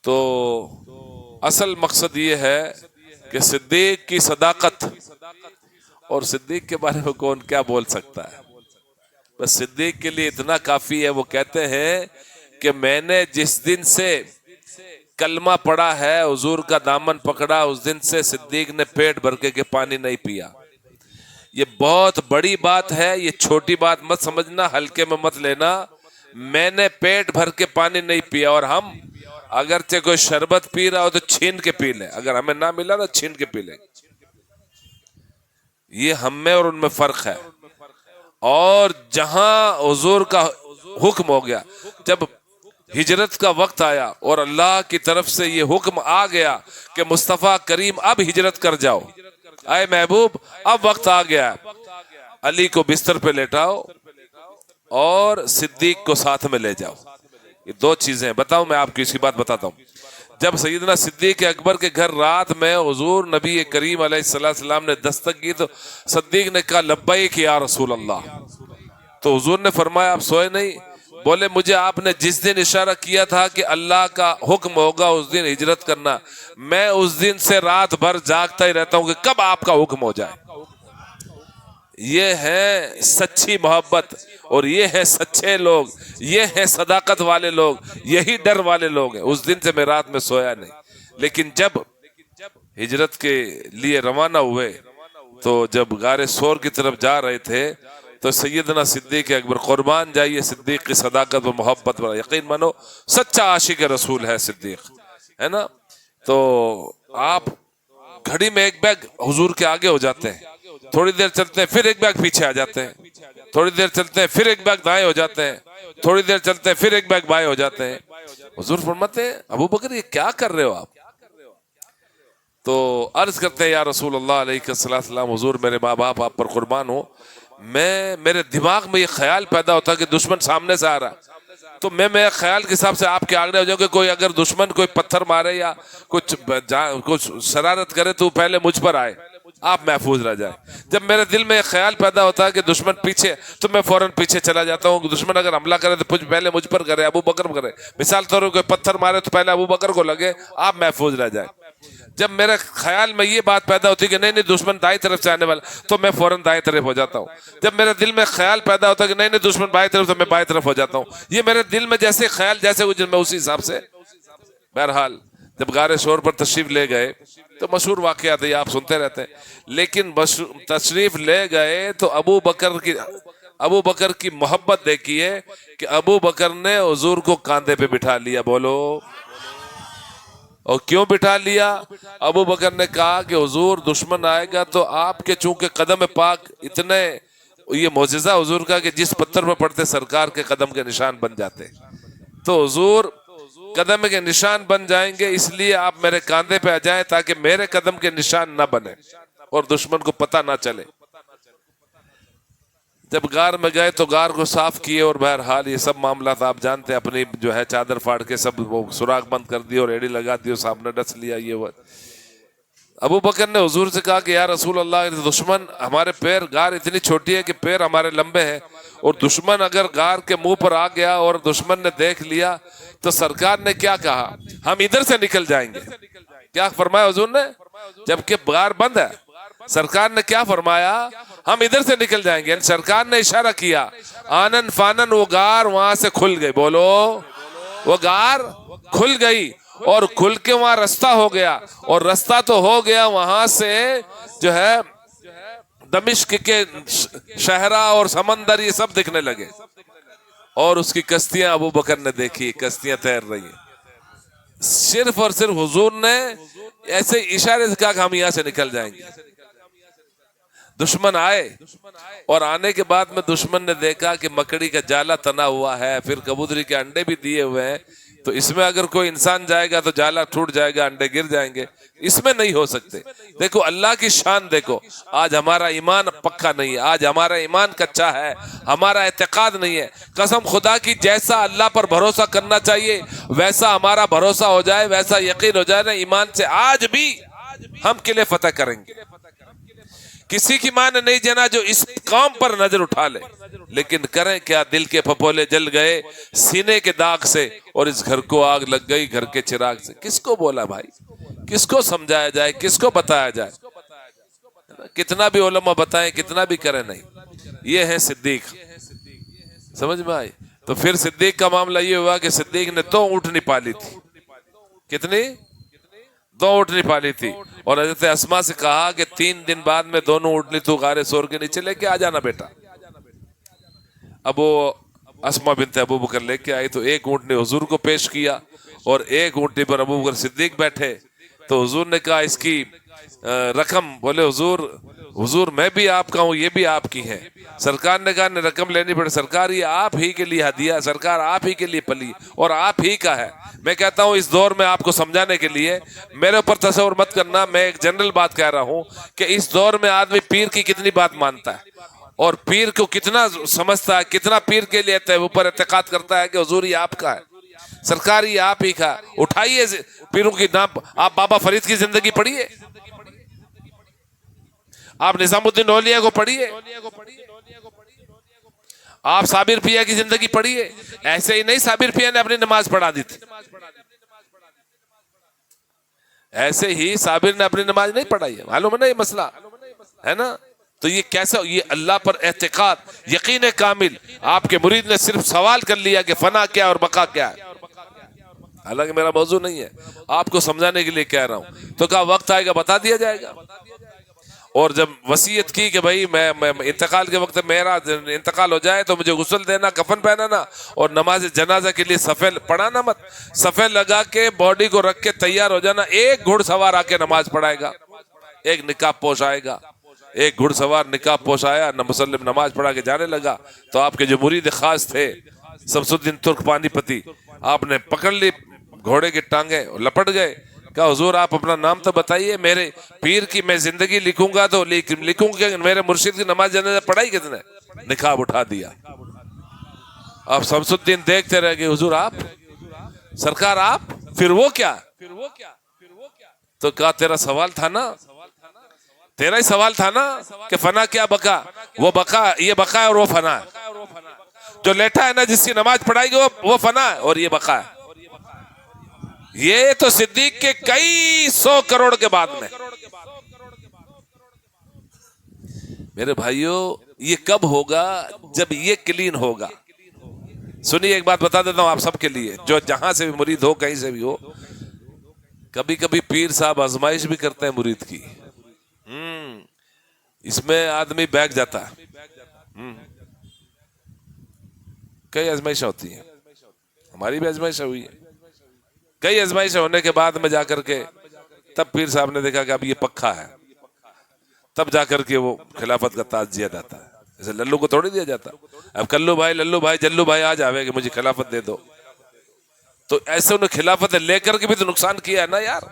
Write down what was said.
تو اصل مقصد یہ ہے کہ صدیق کی صداقت، اور صدیق کے بارے میں کون کیا بول سکتا ہے، بس صدیق کے لیے اتنا کافی ہے. وہ کہتے ہیں کہ میں نے جس دن سے کلمہ پڑھا ہے، حضور کا دامن پکڑا، اس دن سے صدیق نے پیٹ بھر کے پانی نہیں پیا. یہ بہت بڑی بات ہے، یہ چھوٹی بات مت سمجھنا، ہلکے میں مت لینا. میں نے پیٹ بھر کے پانی نہیں پیا، اور ہم اگرچہ کوئی شربت پی رہا ہو تو چھین کے پی لیں، اگر ہمیں نہ ملا تو چھین کے پی لیں. یہ ہم میں اور ان میں فرق ہے. اور جہاں حضور کا حکم ہو گیا، جب ہجرت کا وقت آیا اور اللہ کی طرف سے یہ حکم آ گیا کہ مصطفیٰ کریم اب ہجرت کر جاؤ، اے محبوب اب وقت آ گیا ہے، علی کو بستر پہ لیٹاؤ اور صدیق کو ساتھ میں لے جاؤ. یہ دو چیزیں بتاؤں، میں آپ کی اس کی بات بتاتا ہوں. جب سیدنا صدیق اکبر کے گھر رات میں حضور نبی کریم علیہ السلام نے دستک کی تو صدیق نے کہا لبیک یا رسول اللہ. تو حضور نے فرمایا آپ سوئے نہیں؟ بولے مجھے آپ نے جس دن اشارہ کیا تھا کہ اللہ کا حکم ہوگا اس دن ہجرت کرنا، میں اس دن سے رات بھر جاگتا ہی رہتا ہوں کہ کب آپ کا حکم ہو جائے. یہ ہے سچی محبت، اور یہ ہے سچے لوگ، یہ ہے صداقت والے لوگ، یہی ڈر والے لوگ ہیں. اس دن سے میں رات میں سویا نہیں. لیکن جب ہجرت کے لیے روانہ ہوئے تو جب غار سور کی طرف جا رہے تھے تو سیدنا صدیق اکبر، قربان جائیے صدیق کی صداقت و محبت پر، یقین مانو سچا عاشق رسول ہے صدیق، ہے نا. تو آپ گھڑی میں ایک بیگ حضور کے آگے ہو جاتے ہیں، تھوڑی دیر چلتے ہیں پھر ایک بیگ پیچھے آ جاتے ہیں، تھوڑی دیر چلتے ہیں پھر ایک بیگ دائیں ہو جاتے ہیں، تھوڑی دیر چلتے ہیں پھر ایک بیگ بائیں ہو جاتے ہیں. حضور فرماتے ہیں ابو بکر یہ کیا کر رہے ہو آپ؟ تو عرض کرتے ہیں یا رسول اللہ علیہ السلام، حضور میرے ماں باپ آپ پر قربان ہو، میرے دماغ میں یہ خیال پیدا ہوتا کہ دشمن سامنے سے آ رہا ہے، تو میں میرے خیال کے حساب سے آپ کے آگے ہو جاؤں کہ کوئی اگر دشمن کوئی پتھر مارے یا کچھ شرارت کرے تو پہلے مجھ پر آئے، آپ محفوظ رہ جائے. جب میرے دل میں خیال پیدا ہوتا ہے کہ دشمن پیچھے، تو میں فوراً پیچھے چلا جاتا ہوں. دشمن اگر حملہ کرے تو پہلے مجھ پر کرے، ابو بکر کرے. مثال طور پر کوئی پتھر مارے تو پہلے ابو بکر کو لگے، آپ محفوظ رہ جائے. جب میرے خیال میں یہ بات پیدا ہوتی کہ نہیں دشمن دائیں طرف سے آنے والا، تو میں فوراً دائیں طرف ہو جاتا ہوں. جب میرے دل میں خیال پیدا ہوتا ہے کہ نہیں دشمن بائیں طرف، تو میں بائیں طرف ہو جاتا ہوں. یہ میرے دل میں جیسے خیال جیسے میں اسی حساب سے. بہرحال جب غار سور پر تشریف لے گئے تو مشہور واقعات ہے، آپ سنتے رہتے ہیں، لیکن تشریف لے گئے تو ابو بکر کی محبت دیکھیے کہ ابو بکر نے حضور کو کاندھے پہ بٹھا لیا. بولو، اور کیوں بٹھا لیا؟ ابو بکر نے کہا کہ حضور دشمن آئے گا تو آپ کے چونکہ قدم پاک اتنے، یہ معجزہ حضور کا کہ جس پتھر پہ پڑتے سرکار کے قدم کے نشان بن جاتے، تو حضور قدم کے نشان بن جائیں گے، اس لیے آپ میرے کاندھے پہ آ جائیں تاکہ میرے قدم کے نشان نہ بنے اور دشمن کو پتہ نہ چلے. جب غار میں گئے تو غار کو صاف کیے، اور بہرحال یہ سب معاملات آپ جانتے ہیں، اپنی جو ہے چادر پھاڑ کے سب وہ سوراخ بند کر دی اور ایڑی لگا دی اور صاحب نے ڈس لیا. یہ وہ ابو بکر نے حضور سے کہا کہ یا رسول اللہ، دشمن ہمارے پیر، غار اتنی چھوٹی ہے کہ پیر ہمارے لمبے ہیں، اور دشمن اگر غار کے منہ پر آ گیا اور دشمن نے دیکھ لیا تو سرکار نے کیا کہا، ہم ادھر سے نکل جائیں گے. کیا فرمایا حضور نے؟ جبکہ غار بند ہے، سرکار نے کیا فرمایا، ہم ادھر سے نکل جائیں گے. یعنی سرکار نے اشارہ کیا، آنن فانن وہ غار وہاں سے کھل گئی. بولو، وہ غار کھل گئی اور کھل کے وہاں رستہ ہو گیا، اور رستہ تو ہو گیا، وہاں سے جو ہے دمشق کے شہرہ اور سمندر یہ سب دکھنے لگے، اور اس کی کشتیاں ابو بکر نے دیکھی، کشتیاں تیر رہی ہیں. صرف اور صرف حضور نے ایسے اشارے سے کہا کہ ہم یہاں سے نکل جائیں گے. دشمن آئے، اور آنے کے بعد میں دشمن نے دیکھا کہ مکڑی کا جالا تنا ہوا ہے، پھر کبوتری کے انڈے بھی دیے ہوئے ہیں، تو اس میں اگر کوئی انسان جائے گا تو جالا ٹوٹ جائے گا، انڈے گر جائیں گے، اس میں نہیں ہو سکتے. دیکھو اللہ کی شان دیکھو. آج ہمارا ایمان پکا نہیں ہے، آج ہمارا ایمان کچا ہے، ہمارا اعتقاد نہیں ہے. قسم خدا کی جیسا اللہ پر بھروسہ کرنا چاہیے ویسا ہمارا بھروسہ ہو جائے، ویسا یقین ہو جائے نا ایمان سے، آج بھی ہم قلعے فتح کریں گے. کسی کی ماں نے نہیں جانا جو اس قوم پر نظر اٹھا لے، لیکن کریں کیا، دل کے پھپھولے جل گئے سینے کے داغ سے، اور اس گھر کو آگ لگ گئی گھر کے چراغ سے۔ کس کو بولا بھائی، کس کو سمجھایا جائے، کس کو بتایا جائے؟ کتنا بھی علماء بتائیں، کتنا بھی کریں، نہیں۔ یہ ہے صدیق، سمجھ میں آئی؟ تو پھر صدیق کا معاملہ یہ ہوا کہ صدیق نے 2 اونٹنی پالی تھی۔ کتنی؟ 2 اونٹنی پالی تھی، اور حضرت اسماء سے کہا کہ 3 دن بعد میں دونوں اونٹنی تو غار ثور کے نیچے لے کے آ جانا بیٹا۔ اب وہ اسماء بنت ابو بکر لے کے آئی، تو ایک اونٹنی حضور کو پیش کیا اور ایک اونٹنی پر ابو بکر صدیق بیٹھے۔ تو حضور نے کہا اس کی رقم، بولے حضور میں بھی آپ کا ہوں، یہ بھی آپ کی ہے۔ سرکار نے کہا رقم لینی پڑے، سرکار یہ آپ ہی کے لیے ہدیہ، سرکار آپ ہی کے لیے پلی اور آپ ہی کا ہے۔ میں کہتا ہوں اس دور میں آپ کو سمجھانے کے لیے، میرے اوپر تصور مت کرنا، میں ایک جنرل بات کہہ رہا ہوں کہ اس دور میں آدمی پیر کی کتنی بات مانتا ہے اور پیر کو کتنا سمجھتا ہے، کتنا پیر کے لیے اوپر اعتقاد کرتا ہے کہ حضور یہ آپ کا ہے، سرکار یہ آپ ہی کا۔ اٹھائیے پیروں کی نام، آپ بابا فرید کی زندگی پڑھیے، آپ نظام الدین اولیاء کو پڑھیے، آپ صابر پیا کی زندگی پڑھیے۔ ایسے ہی نہیں صابر پیا نے اپنی نماز پڑھا دی تھی، ایسے ہی صابر نے اپنی نماز نہیں پڑھائی ہے، معلوم ہے نا یہ مسئلہ ہے نا۔ تو یہ کیسا، یہ اللہ پر اعتقاد، یقین کامل۔ آپ کے مرید نے صرف سوال کر لیا کہ فنا کیا اور بقا کیا ہے، حالانکہ میرا موضوع نہیں ہے، آپ کو سمجھانے کے لیے کہہ رہا ہوں۔ تو کہا وقت آئے گا بتا دیا جائے گا، اور جب وصیت کی کہ بھائی میں انتقال کے وقت میرا انتقال ہو جائے تو مجھے غسل دینا، کفن پہنانا اور نماز جنازہ کے لیے صفے پڑھانا مت، صفے لگا کے باڈی کو رکھ کے تیار ہو جانا۔ ایک گھڑ سوار آ کے نماز پڑھائے گا، ایک نقاب پوش آئے گا، ایک گھڑ سوار نقاب پوش آیا، مسلم نماز پڑھا کے جانے لگا۔ تو آپ کے جو مرید خاص تھے شمس الدین ترک پانی پتی، آپ نے پکڑ لی گھوڑے کی ٹانگیں، لپٹ گئے، کہا حضور آپ اپنا نام تو بتائیے، میرے پیر کی میں زندگی لکھوں گا تو لکھوں گا کہ میرے مرشد کی نماز جنازہ پڑھائی کس نے؟ نقاب اٹھا دیا۔ اب شمس الدین دیکھتے رہ گئے، حضور آپ، سرکار آپ، پھر وہ کیا؟ تو کہا تیرا سوال تھا نا، تیرا ہی سوال تھا نا کہ فنا کیا بقا، وہ بقا، یہ بقا ہے اور وہ فنا ہے۔ جو لیٹا ہے نا جس کی نماز پڑھائی گئی وہ فنا ہے اور یہ بقا ہے۔ یہ تو صدیق کے کئی 100 کروڑ کے بعد میں۔ میرے بھائیوں یہ کب ہوگا؟ جب یہ کلین ہوگا۔ سنیے ایک بات بتا دیتا ہوں آپ سب کے لیے، جو جہاں سے بھی مرید ہو، کہیں سے بھی ہو، کبھی کبھی پیر صاحب آزمائش بھی کرتے ہیں مرید کی، اس میں آدمی بیٹھ جاتا ہے۔ کئی آزمائشیں ہوتی ہیں، ہماری بھی آزمائشیں ہوئی ہیں، کئی آزمائشیں ہونے کے بعد میں جا کر کے تب پیر صاحب نے دیکھا کہ اب یہ پکا ہے، تب جا کر کے وہ خلافت کا تاج دیا جاتا ہے۔ جیسے للو کو تھوڑی دیا جاتا، اب کلو بھائی، للو بھائی، جلو بھائی آ جاوے کہ مجھے خلافت دے دو، تو ایسے انہیں خلافت لے کر کے بھی تو نقصان کیا ہے نا یار۔